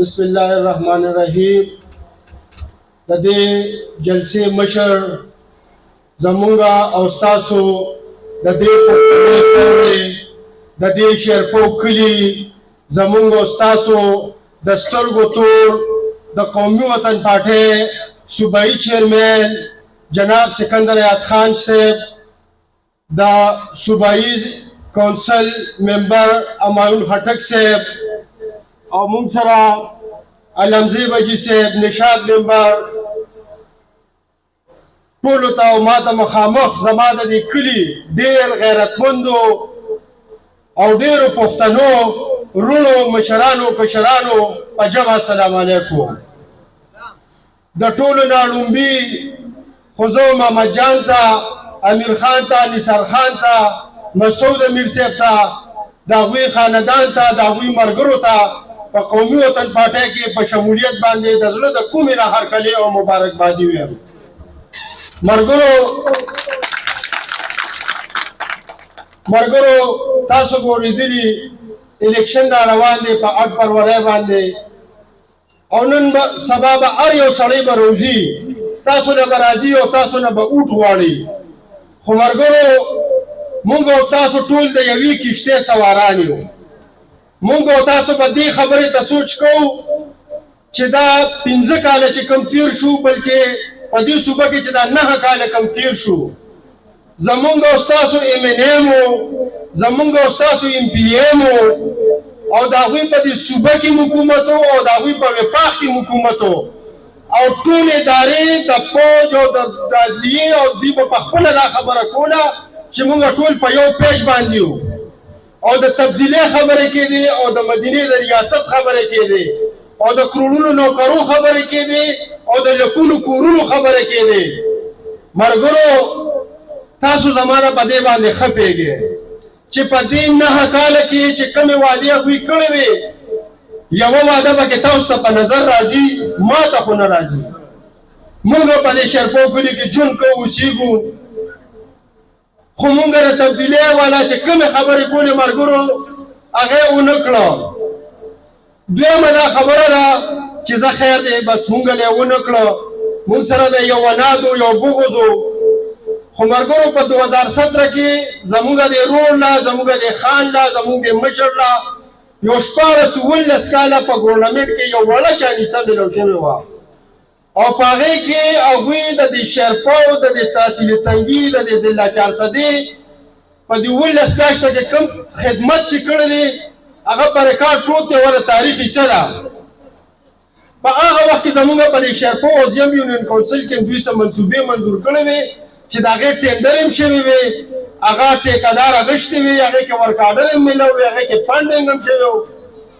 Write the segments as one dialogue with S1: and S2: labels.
S1: بسم الله الرحمن الرحیم. د دې جلسې مشر زمونږه او ستاسو د دې پښتنې د دې شیرپو کلي زمونږ او ستاسو د سترګو تور د قومي وطن پارټۍ صوبایي چیرمن جناب سکندر حیات خان صاحب، د صوبایي کونسل ممبر همایون خټک صاحب او مونږ سره علمزی بجی صاحب نشاد ممبر، ټولو ته او ما ته مخامخ زما د دې کلي ډېر غیرتمندو او ډېرو پښتنو وروڼو مشرانو کشرانو په جمع السلام علیکم. د ټولو نه لومبي خو زه محمد جان ته، امیر خان ته، نثار خان ته، مسعود امیر صاحب ته، د هغوی خاندان ته، د هغوی ملګرو ته په قومي وطن پارټۍ کې په شمولیت باندې د زړه د کومې نه هرکلې او مبارکبادي ویم. ملګرو تاسو به اورېدلي الیکشن را روان دی په 8 فروری باندې، او نن سبا به هر یو سړی به روځي، تاسو نه به راځي او تاسو نه به اوټ غواړي. خو ملګرو موږ او تاسو ټول د یوې کښتۍ سواران یو. موږ او تاسو په دې خبرې ته سوچ کوو چې دا 15 کاله چې کم تیر شو، بلکې په دې صوبه کې چې دا 9 کاله کم تیر شو، زمونږ او ستاسو MNM و، زمونږ او ستاسو MPM و، او د هغوی په دې صوبه کې حکومت و، او د هغوی په وفاق کې حکومت و، او ټول ادارې د فوج او د عدلیې او دوی به په خپله دا خبره کوله چې موږ ټول په یو پیج باندې وو، او د تبدیلۍ خبرې کېدې، او د مدینې د ریاست خبرې کېدې، او د کروڑونو نوکرو خبرې کېدې، او د لکونو کورونو خبرې کېدې. ملګرو تاسو زمانه په دې باندې ښه پوهېږئ چې په دې 9 کاله کې چې کومې وعدې هغوی کړې وې، یوه وعده پکې تاسو ته په نظر راځي، ما ته خو نه راځي. موږ په دې شیرپو کلي کې ژوند کوو، اوسېږو، خو موږ د تبدیلۍ والا چې کومې خبرې کولې ملګرو هغه یې ونه کړه. دویمه دا خبره ده چې زه خیر دی بس موږ یې ونه کړه، موږ سره د یو عناد و یو بغض و. خو ملګرو په 2017 کې زموږ د رور لا، زموږ د خان لا، زموږ د مشر لا یو 14 کاله په ګورنمنټ کې یو وړه چانیسه میلاو شوې وه، او په هغې کې هغوی د دې شیرپو، د دې تحصیل تنګي، د دې ضلع 400 په دې 19 میاشته کې کوم خدمت چې کړی دی هغه په ریکارډ پروت دی، ورته تاریخ حصه ده. په هغه وخت کې زموږ په دې شیرپو عظیم یونین کونسل کې دوی څه منصوبې منظور کړې وې چې د هغې ټینډر هم شوي وې، هغه ټیکهدار اخیستی وي، هغې کې ورک آډر هم میلاو وي، هغې کې فنډینګ هم شوی و.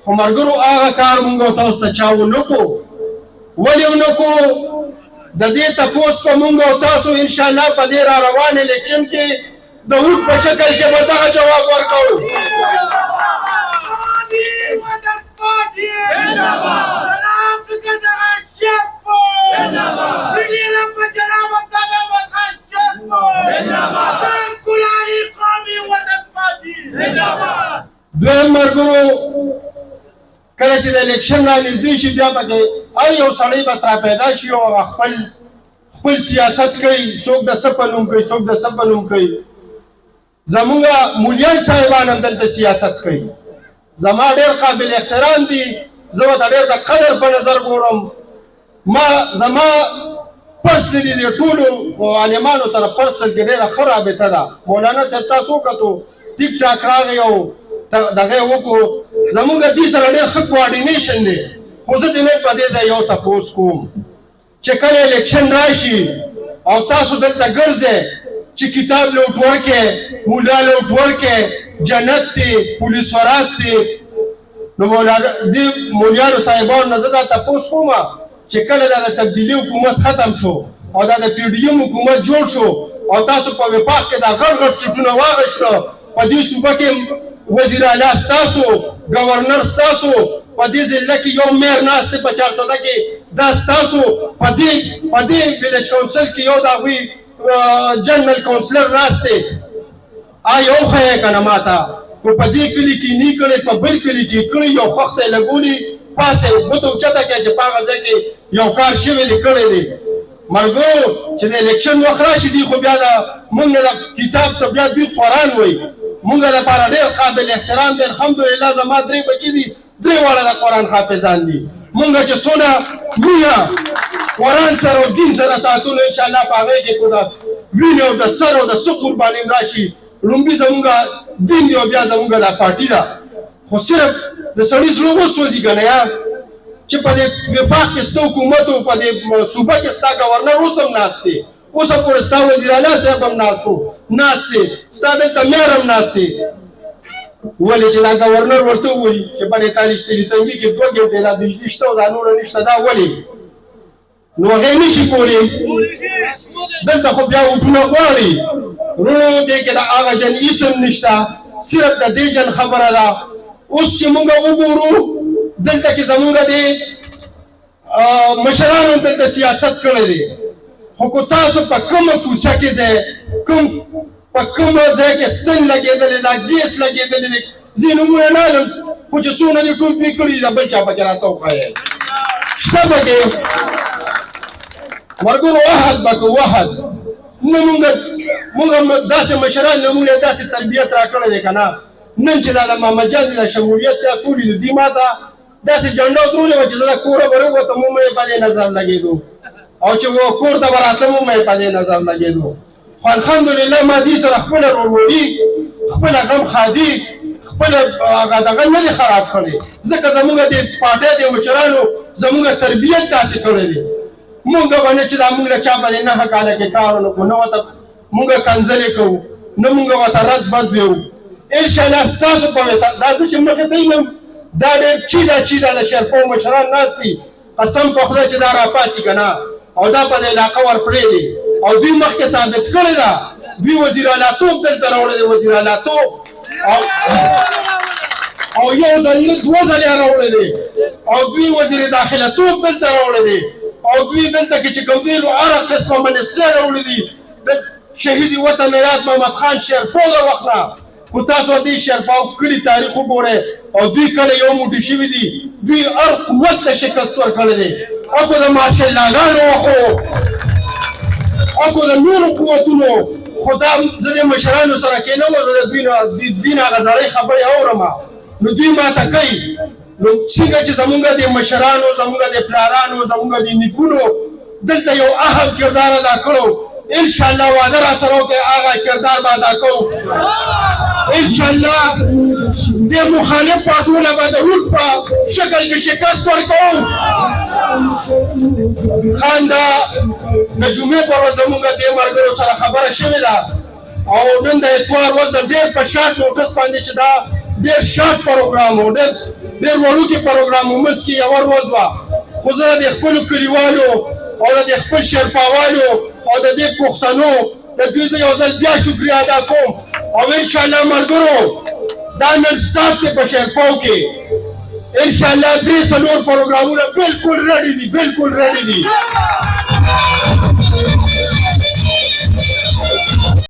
S1: خو ملګرو هغه کار موږ او تاسو ته چا ونه کړو. ولې ونه کړو؟ د دې تپوس په موږ او تاسو انشاءالله په دې را روان الیکشن کې د اوټ په شکل کې به دغه جواب ورکوو. دویم ملګرو کله چې د الیکشن را نږدې شي بیا پکې هر یو سړی بس را پیدا شي او خپل سیاست کوي، څوک د څه په نوم کوي، څوک د څه په نوم کوي. زموږ مولیان صاحبان هم دلته سیاست کوي، زما ډېر قابل احترام دي، زه ورته ډېر د قدر په نظر ګورم. زما پرسنلي د ټولو عالمانو سره پرسنل کې ډېره ښه رابطه ده. مولانا صاحب تاسو وکتو ټیک ټاک راغی او دغه یې وکړو، زموږ دې سره ډېر ښه کوارډینیشن دی. خو زه د نن په دې ځای یو تپوس کوم چې کله الیکشن راشي او تاسو دلته ګرځئ چې کتاب لوټ ورکړئ، مولا لوټ ورکړئ، جنت دی، پولیس ورات دی، نو دې مولیانو صاحبانو نه زه دا تپوس کوم چې کله دا د تبدیلي حکومت ختم شو او دا د PDM حکومت جوړ شو او تاسو په وفاق کې دا غټ غټ سیټونه واخیسته، په دې صوبه کې وزیر اعلی ستاسو، گورنر ستاسو، په دې ضلع کې یو میر ناست دی په 400 کې دا ستاسو، په دې ویلیج کونسل کې یو د هغوی جنرال کونسلر ناست دی. یو ښه یې که نه ما ته، خو په دې کلي کې نه کړی، په بل کلي کې کړی، یو خوښ ته یې لګولي، پاسه ګوته اوچته کړه چې په هغه ځای کې یو کار شوی دی کړی دی ملګرو چې د الیکشن وخت راشي دی خو بیا د مونږ د کتاب ته بیا دوی قرآن وایي مونږ لپاره ډېر قابل احترام دی الحمدلله زما 3 بچي دي 3 واړه د قرآن حافظان دي مونږ چې څونه مینه قرآن سره او دین سره ساتو نو انشاءالله په هغې کې خو د وینې او د سر او د څه قرباني هم راشي لومبي زمونږ دین دی او بیا زمونږ دا پارټي ده خو صرف د سړي زړه وسوځي که نه یار چې په دې وفاق کې ستا حکومت او په دې صوبه کې ستا ګورنر اوس هم ناست دی اوس هم پورې ستا وزیر اعلی صاحب هم ناست دی ستا دلته میر هم ناست دی ولې چې دا ګورنر ورته ووایي چې په نیتالي شتلي تنګي کې 2 ګنټې دا بجلي شته او دا نوره نشته دا ولې نو هغې نشي کولی دلته خو بیا وټونه غواړي ورونو دې کې د هغه جن اسم نشته صرف د دې جن خبره ده اوس چې موږ وګورو دلته کې زموږ د مشرانو دلته سیاست کړی دی خو که تاسو په کومه کوڅه کې ځئ په کومه ځای کې ستن لګېدلې ده ګیس لګېدلې دی ځینې نومونه نه علم خو چې څونه دې ټول پرې کړي دي بل چا پکې راته وښایئ شته پکې ملګرو وحد به که وحد نه مونږ داسې مشران نه مونږ داسې تربیت را کړی دی که نه نن چې دا د محمد جان د شمولیت تاسو ولیدو دوی ما ته داسې جنډه درولې وه چې زه د کوره به راووتم مو مې په دې نظر لګېدو او چې کور ته به راتلم مو مې په دې نظر لګېدو خو الحمدلله ما دې سره خپله ورورولي خپله غم خادي خپله هغه دغه نه دی خراب کړی ځکه زموږ د پارټۍ د مشرانو زموږ تربیت داسې کړی دی مونږ به نه چې دا مونږ له چا په دې 9 کاله کې کار ونه کړو نه ورته مونږ کنځلې کوو نه مونږ ورته رد بد ویو انشاءالله ستاسو په وسیله دا زه چې مخې ته یم دا ډېر چیدا د شرپو مشران ناست دي قسم په خدای چې دا راپاسي که نه او دا په دې علاقه ورپرېږدي او دوی مخکې ثابت کړې ده دوی وزیر اعلیتوب دلته راوړی دی وزیر اعلیتوب او یو ځل نه 2 ځلې راوړی دی او دوی وزیر داخله توب دلته راوړی دی او دوی دلته کې چې کوم دی نو هره قسمه منسټر راوړي دي د شهید وطن یاد محمد خان شیرپو د وخت نه خو تاسو دې شیرپاو کلي تاریخ وګورئ او دوی کله یو موټی شوي دي دوی هر قوت ته شکست ورکړی دی او که د ماشاءاللهګانو وخو او که د نورو قوتونو خو دا زه د مشرانو سره کېنم او د دوی نه هغه زړې خبرې اورم نو دوی ماته کوي نو څنګه چې زمونږ د مشرانو زمونږ د پلارانو زمونږ د نیکونو دلته یو اهم کردار ادا کړو انشاءالله وعده را سره وکړئ هغه کردار به ادا کوو انشاءالله د مخالف پارټیو به د روټ په شکل کې شکست ورکوو خان دا د جمعې پر ورځ زمونږ دې ملګرو سره خبره شوې ده او نن د اتوار ورځ د ډېر په شارټ نوټس باندې چې دا ډېر شارټ پروګرام و ډېر وړوکی پروګرام و منځ کې یوه ورځ وه خو زه د خپلو کلیوالو او د خپل شرپاوالو او د دې پښتنو د دوی زه یو ځل بیا شکریه ادا کوم او انشاءالله ملګرو دا نن سټاپ دی په شیرپاو کې انشاءالله 3 څلور پروګرامونه بالکل ریډي دي